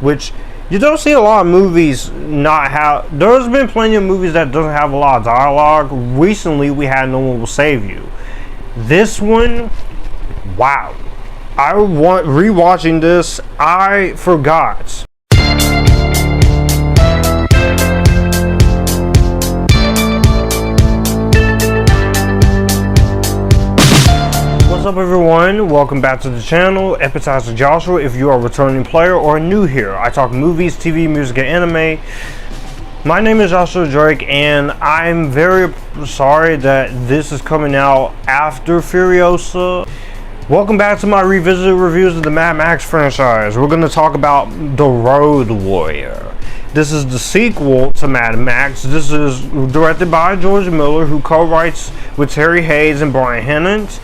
which you don't see a lot of movies not have. There's been plenty of movies that doesn't have a lot of dialogue. Recently, we had No One Will Save You. This one, wow. Rewatching this, I forgot. What's up everyone, welcome back to the channel, Epictastic Joshua. If you are a returning player or new here, I talk movies, TV, music, and anime. My name is Joshua Drake, and I'm very sorry that this is coming out after Furiosa. Welcome back to my revisited reviews of the Mad Max franchise. We're going to talk about The Road Warrior. This is the sequel to Mad Max. This is directed by George Miller, who co-writes with Terry Hayes and Brian Hennant.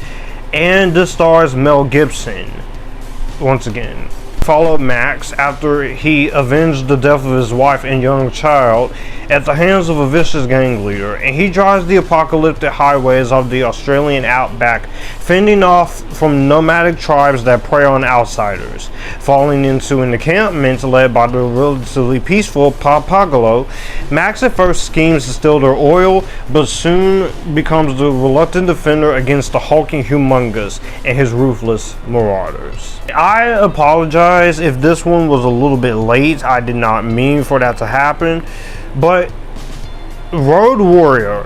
And this stars Mel Gibson, once again. Followed Max after he avenged the death of his wife and young child at the hands of a vicious gang leader, and he drives the apocalyptic highways of the Australian outback, fending off from nomadic tribes that prey on outsiders. Falling into an encampment led by the relatively peaceful Pappagallo, Max at first schemes to steal their oil, but soon becomes the reluctant defender against the hulking Humungus and his ruthless marauders. I apologize if this one was a little bit late. I did not mean for that to happen, but Road Warrior,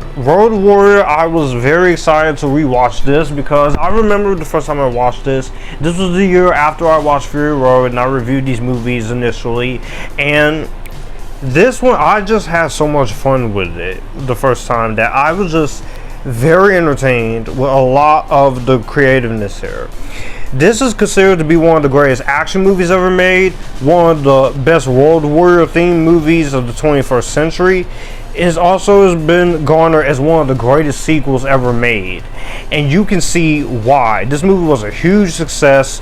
I was very excited to rewatch this because I remember the first time I watched this was the year after I watched Fury Road, and I reviewed these movies initially, and this one I just had so much fun with it the first time that I was just very entertained with a lot of the creativeness here. This is considered to be one of the greatest action movies ever made, one of the best Road Warrior themed movies of the 21st century. It also has been garnered as one of the greatest sequels ever made, and you can see why. This movie was a huge success.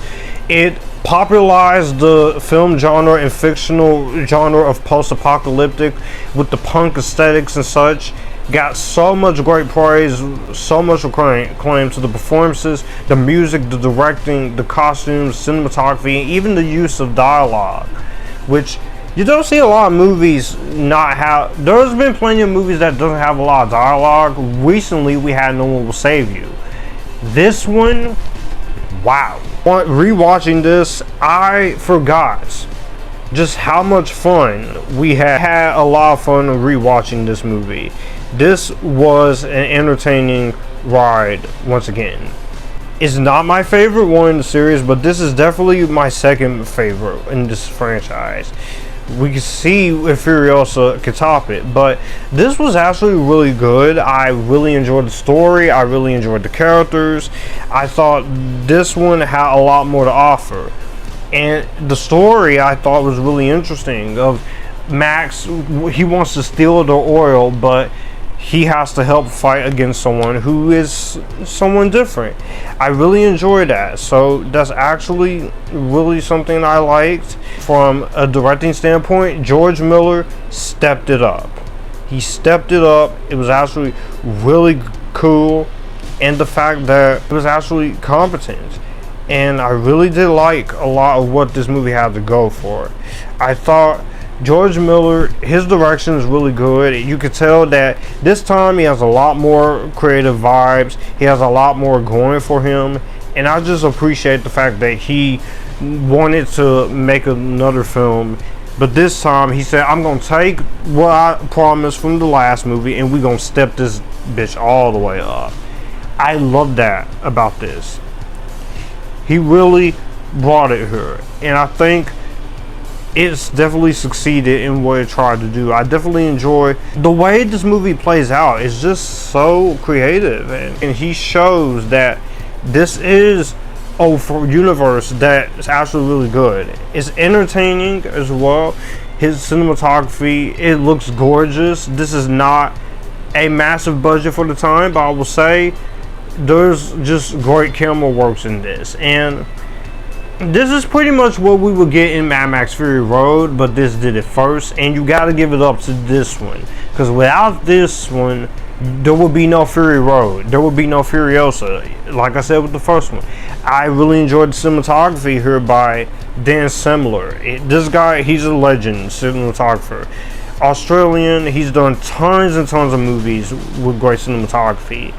It popularized the film genre and fictional genre of post-apocalyptic with the punk aesthetics and such. Got so much great praise, so much acclaim to the performances, the music, the directing, the costumes, cinematography, and even the use of dialogue, which you don't see a lot of movies not have. There's been plenty of movies that doesn't have a lot of dialogue. Recently, we had No One Will Save You. This one, wow. Rewatching this, I forgot just how much fun we had a lot of fun rewatching this movie. This was an entertaining ride once again. It's not my favorite one in the series, but this is definitely my second favorite in this franchise. We can see if Furiosa could top it, but this was actually really good. I really enjoyed the story. I really enjoyed the characters. I thought this one had a lot more to offer. And the story I thought was really interesting. Of Max, he wants to steal their oil, but he has to help fight against someone who is someone different. I really enjoyed that. So that's actually really something I liked. From a directing standpoint, George Miller stepped it up. He stepped it up. It was actually really cool, and the fact that it was actually competent. And I really did like a lot of what this movie had to go for. I thought George Miller, his direction is really good. You could tell that this time he has a lot more creative vibes. He has a lot more going for him. And I just appreciate the fact that he wanted to make another film. But this time he said, I'm going to take what I promised from the last movie and we're going to step this bitch all the way up. I love that about this. He really brought it here. And I think it's definitely succeeded in what it tried to do. I definitely enjoy the way this movie plays out. It's just so creative, and he shows that this is a universe that's actually really good. It's entertaining as well. His cinematography, it looks gorgeous. This is not a massive budget for the time, but I will say there's just great camera works in this, and this is pretty much what we would get in Mad Max Fury Road, but this did it first, and you got to give it up to this one, because without this one, there would be no Fury Road. There would be no Furiosa. Like I said with the first one, I really enjoyed the cinematography here by Dan Semler. This guy, he's a legend cinematographer. Australian, he's done tons and tons of movies with great cinematography.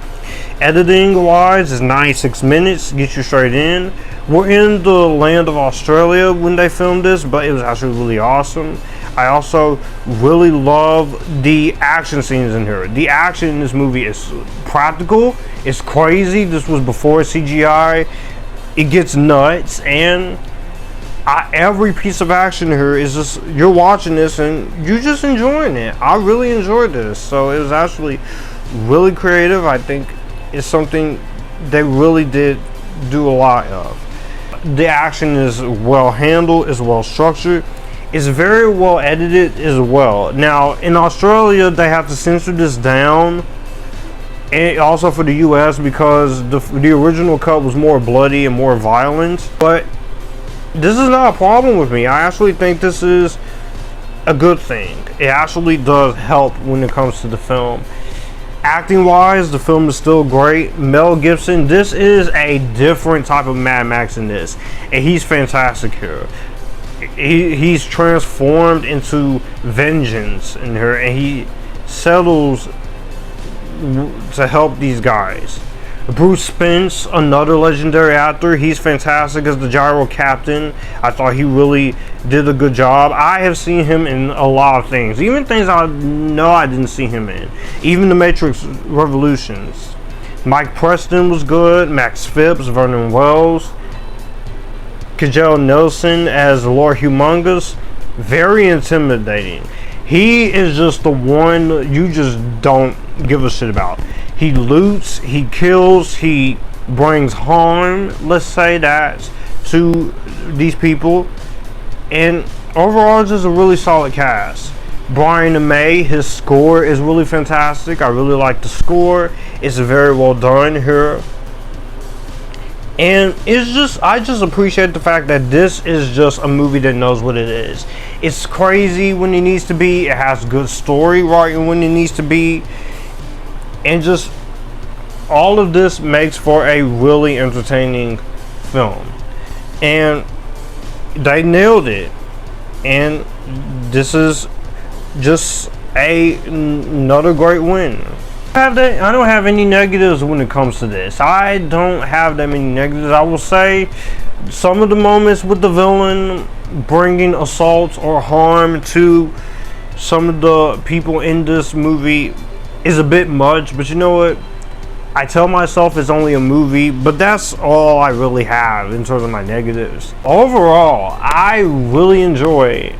Editing wise is 96 minutes, get you straight in. We're in the land of Australia when they filmed this, but it was actually really awesome. I also really love the action scenes in here. The action in this movie is practical, it's crazy. This was before CGI. It gets nuts, and every piece of action here is just, you're watching this and you're just enjoying it. I really enjoyed this, so it was actually really creative. I think it's something they really did do a lot of. The action is well handled, is well structured, it's very well edited as well. Now in Australia they have to censor this down, and also for the US, because the original cut was more bloody and more violent. But this is not a problem with me. I actually think this is a good thing. It actually does help when it comes to the film. Acting wise, the film is still great. Mel Gibson, this is a different type of Mad Max in this, and he's fantastic here. He's transformed into vengeance in here, and he settles to help these guys. Bruce Spence, another legendary actor, he's fantastic as the gyro captain. I thought he really did a good job. I have seen him in a lot of things, even things I know I didn't see him in, even The Matrix Revolutions. Mike Preston was good, Max Phipps, Vernon Wells, Kjell Nilsson as Lord Humungus, very intimidating. He is just the one you just don't give a shit about. He loots, he kills, he brings harm, let's say that, to these people. And overall, it's just a really solid cast. Brian May, his score is really fantastic. I really like the score. It's very well done here. And it's just, I just appreciate the fact that this is just a movie that knows what it is. It's crazy when it needs to be. It has good story right when it needs to be. And just all of this makes for a really entertaining film. And they nailed it. And this is just another great win. I don't have any negatives when it comes to this. I don't have that many negatives. I will say some of the moments with the villain bringing assault or harm to some of the people in this movie is a bit much, but you know what? I tell myself it's only a movie, but that's all I really have in terms of my negatives. Overall, I really enjoy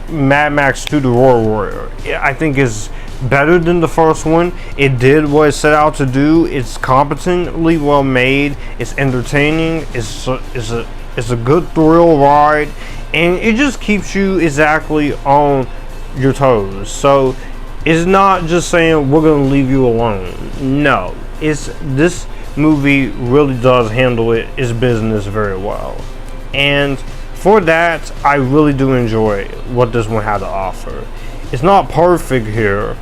Mad Max 2: The Road Warrior. I think it's better than the first one. It did what it set out to do. It's competently well made. It's entertaining. It's a good thrill ride, and it just keeps you exactly on your toes. So it's not just saying we're gonna leave you alone. No, this movie really does handle its business very well, and for that I really do enjoy what this one had to offer. It's not perfect here.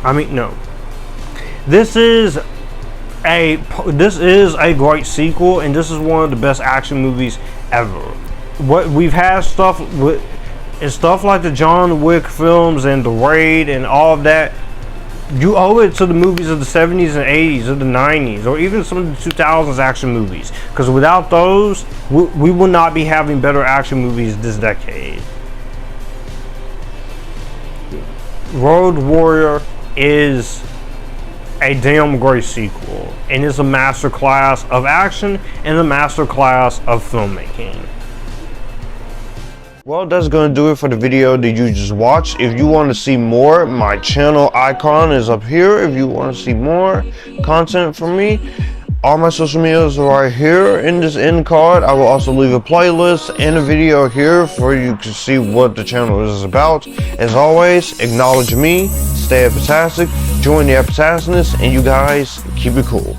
I mean, no. This is a great sequel, and this is one of the best action movies ever. What we've had stuff with and stuff like the John Wick films and the Raid and all of that, you owe it to the movies of the 70s and 80s or the 90s, or even some of the 2000s action movies, because without those we will not be having better action movies this decade. Road Warrior is a damn great sequel, and it's a masterclass of action and a masterclass of filmmaking. Well, that's going to do it for the video that you just watched. If you want to see more, my channel icon is up here. If you want to see more content from me, all my social medias are right here in this end card. I will also leave a playlist and a video here for you to see what the channel is about. As always, acknowledge me, stay epitastic, join the Epictasticness, and you guys keep it cool.